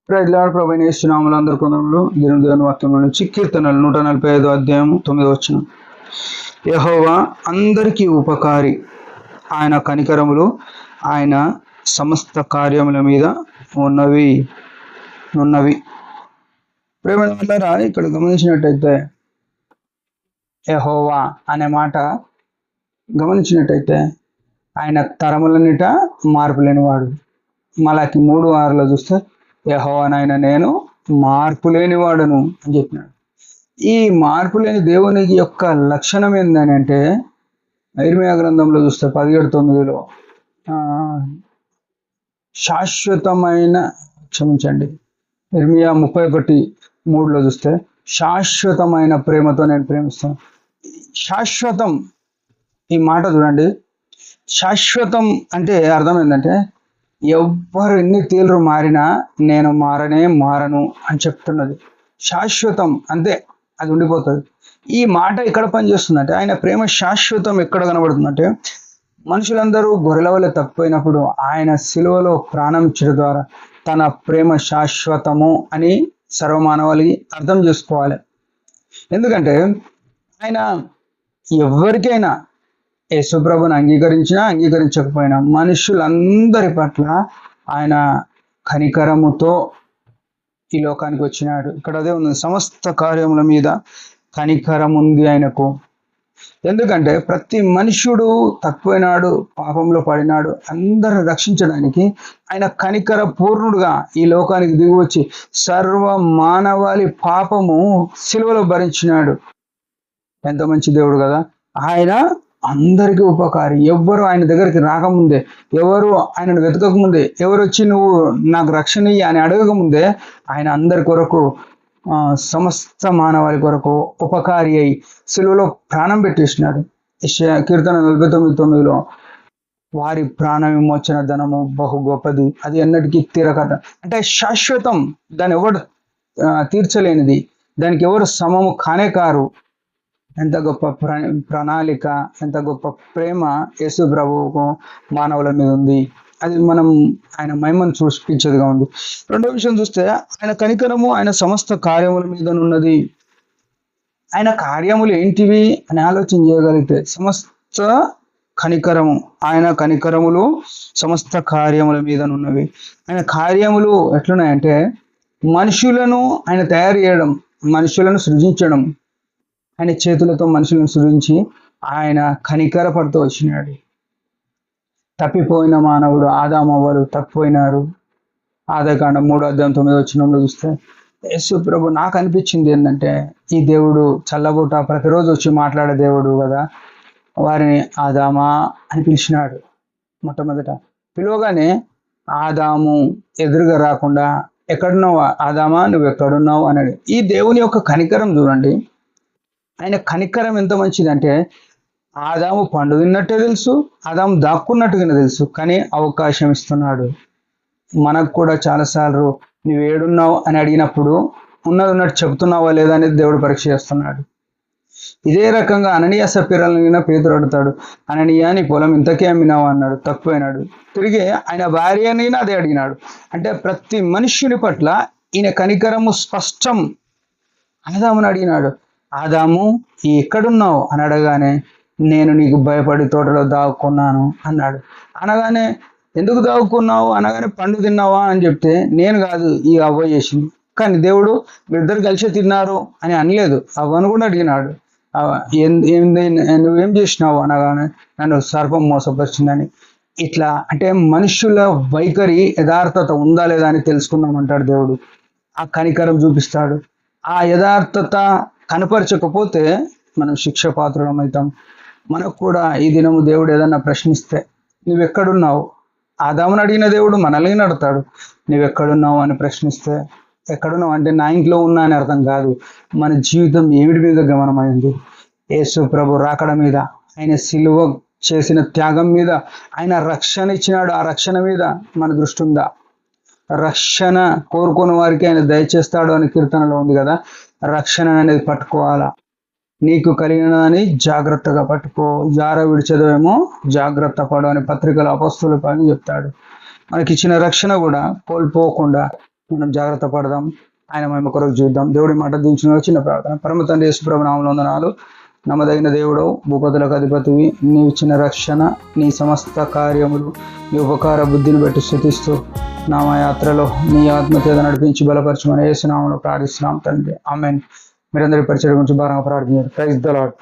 ప్రజలాడు ప్రభువైన యేసు నామములో అందరి కొందరులు దేవుని వాక్యంలో నుంచి కీర్తనలు 145 అధ్యాయం 9 వచనం. యెహోవా అందరికీ ఉపకారి, ఆయన కనికరములు ఆయన సమస్త కార్యముల మీద ఉన్నవి. ప్రేమలారా, ఇక్కడ గమనించినట్టయితే యెహోవా అనే మాట గమనించినట్టయితే ఆయన తరములన్నిట మార్పు లేనివాడు. మలాకి 3:6లో చూస్తే యెహోవానైన నేను మార్పు లేనివాడను అని చెప్పినాడు. ఈ మార్పు లేని దేవుని యొక్క లక్షణం ఏందని అంటే ఇర్మియా గ్రంథంలో చూస్తే 17:9లో ఇర్మియా 31:3లో చూస్తే శాశ్వతమైన ప్రేమతో నేను ప్రేమిస్తాను. శాశ్వతం, ఈ మాట చూడండి. శాశ్వతం అంటే అర్థం ఏంటంటే ఎవ్వరు ఎన్ని తీర్లు మారినా నేను మారను అని చెప్తున్నది. శాశ్వతం అంతే, అది ఉండిపోతుంది. ఈ మాట ఎక్కడ పనిచేస్తుందంటే ఆయన ప్రేమ శాశ్వతం ఎక్కడ కనబడుతుందంటే మనుషులందరూ గొర్రెల వల్ల తప్పిపోయినప్పుడు ఆయన సిలువలో ప్రాణం ఇచ్చడం ద్వారా తన ప్రేమ శాశ్వతము అని సర్వమానవాళికి అర్థం చేసుకోవాలి. ఎందుకంటే ఆయన ఎవరికైనా యేసుప్రభుని అంగీకరించినా అంగీకరించకపోయినా మనుషులందరి పట్ల ఆయన కనికరముతో ఈ లోకానికి వచ్చినాడు. ఇక్కడ అదే ఉంది, సమస్త కార్యముల మీద కనికరం ఉంది ఆయనకు. ఎందుకంటే ప్రతి మనుష్యుడు తక్కువైనాడు, పాపంలో పడినాడు. అందరిని రక్షించడానికి ఆయన కనికర పూర్ణుడుగా ఈ లోకానికి దిగివచ్చి సర్వ మానవాళి పాపము సిలువలో భరించినాడు. ఎంత మంచి దేవుడు కదా. ఆయన అందరికీ ఉపకారి. ఎవ్వరు ఆయన దగ్గరికి రాకముందే, ఎవరు ఆయనను వెతకకముందే, ఎవరు వచ్చి నువ్వు నాకు రక్షణ ఇయ్యి అని అడగకముందే ఆయన అందరి కొరకు, సమస్త మానవాళి కొరకు ఉపకారి అయి సిలువలో ప్రాణం పెట్టేసినాడు. కీర్తన 49:9లో వారి ప్రాణ విమోచన ధనము బహు గొప్పది, అది ఎన్నటికీ తీరకట. అంటే శాశ్వతం, దాన్ని ఎవరు తీర్చలేనిది, దానికి ఎవరు సమము కానే కారు. ఎంత గొప్ప ప్రణాళిక, ఎంత గొప్ప ప్రేమ యేసు ప్రభువుకు మానవుల మీద ఉంది. అది మనం ఆయన మహిమను చూపించేదిగా ఉంది. రెండో విషయం చూస్తే ఆయన కనికరము ఆయన సమస్త కార్యముల మీద ఉన్నది. ఆయన కార్యములు ఏంటివి అని ఆలోచన చేయగలిగితే సమస్త కనికరము, ఆయన కనికరములు సమస్త కార్యముల మీద ఉన్నవి. ఆయన కార్యములు ఎట్లున్నాయంటే మనుషులను ఆయన తయారు చేయడం, మనుషులను సృజించడం. ఆయన చేతులతో మనుషులను సృజించి ఆయన కనికర పడుతూ వచ్చినాడు. తప్పిపోయిన మానవుడు ఆదామవ్వలు తప్పిపోయినారు. ఆదికాండం 3:9 చూస్తే యేసు ప్రభు నాకు అనిపించింది ఏంటంటే ఈ దేవుడు చల్లబూట ప్రతిరోజు వచ్చి మాట్లాడే దేవుడు కదా. వారిని ఆదామా అని పిలిచినాడు. మొట్టమొదట పిలువగానే ఆదాము ఎదురుగా రాకుండా ఎక్కడున్నావు ఆదామా, నువ్వు ఎక్కడున్నావు అన్నాడు. ఈ దేవుని యొక్క కనికరం చూడండి. ఆయన కనికరం ఎంత మంచిదంటే ఆదాము పండు తిన్నట్టే తెలుసు, ఆదాము దాక్కున్నట్టుగానే తెలుసు, కానీ అవకాశం ఇస్తున్నాడు. మనకు కూడా చాలాసార్లు నువ్వు ఏడున్నావు అని అడిగినప్పుడు ఉన్నది ఉన్నట్టు చెప్తున్నావా లేదా అనేది దేవుడు పరీక్ష చేస్తున్నాడు. ఇదే రకంగా అననీయ సప్ఫీరాలను పేతురు అడుగుతాడు, అననీయ నీ పొలం ఇంతకే అమ్మినావు అన్నాడు, తక్కువైనాడు. తిరిగి ఆయన భార్యని అదే అడిగినాడు. అంటే ప్రతి మనుష్యుని పట్ల ఈయన కనికరము స్పష్టం. ఆదాముని అడిగినాడు, ఆదాము ఎక్కడున్నావు అని అడగానే నేను నీకు భయపడి తోటలో దాక్కున్నాను అన్నాడు. అనగానే ఎందుకు దాక్కున్నావు అనగానే పండు తిన్నావా అని చెప్తే నేను కాదు, ఈ అవ్వ చేసింది. కానీ దేవుడు వీళ్ళిద్దరు కలిసి తిన్నారు అని అనలేదు. అవ్వను కూడా అడిగినాడు, నువ్వేం చేసినావు అనగానే నన్ను సర్పం మోసపరిచిందని. ఇట్లా అంటే మనుషుల వైఖరి యథార్థత ఉందా లేదా అని తెలుసుకుందామంటాడు దేవుడు. ఆ కనికరం చూపిస్తాడు. ఆ యథార్థత కనపరచకపోతే మనం శిక్ష పాత్రులం అవుతాం. మనకు కూడా ఈ దినము దేవుడు ఏదన్నా ప్రశ్నిస్తే నువ్వెక్కడున్నావు, ఆదాముని అడిగిన దేవుడు మనల్ని అడుగుతాడు, నువ్వెక్కడున్నావు అని ప్రశ్నిస్తే ఎక్కడున్నావు అంటే నా ఇంట్లో ఉన్నా అని అర్థం కాదు. మన జీవితం ఏమిటి మీద గమనమైంది? యేసు ప్రభు రాకడ మీద, ఆయన సిలువ చేసిన త్యాగం మీద, ఆయన రక్షణ ఇచ్చినాడు, ఆ రక్షణ మీద మన దృష్టి ఉందా? రక్షణ కోరుకున్న వారికి ఆయన దయచేస్తాడు అని కీర్తనలో ఉంది కదా. రక్షణ అనేది పట్టుకోవాలా. నీకు కలిగినదని జాగ్రత్తగా పట్టుకో, జార విడిచేదేమో జాగ్రత్త పడు అని పత్రికల అపొస్తలులు పని చెప్తాడు. మనకి ఇచ్చిన రక్షణ కూడా కోల్పోకుండా మనం జాగ్రత్త పడదాం, ఆయన మహిమ కొరకు జీవిద్దాం. దేవుడి మాట దీవించిన చిన్న ప్రార్థన. పరమ తండ్రి యేసుప్రభు నామములో వందనాలు. నమ్మదగిన దేవుడు, భూపతులకు అధిపతివి, నీ ఇచ్చిన రక్షణ, నీ సమస్త కార్యములు, నీ ఉపకార బుద్ధిని బట్టి స్తుతిస్తూ నామయాత్రలో నీ ఆత్మచేత నడిపించి బలపరచమని యేసు నామములో ప్రార్థిస్తున్నాం తండ్రి. ఆమేన్. మీరందరి పరిచయం గురించి భారంగా ప్రార్థించారు. Praise the lord.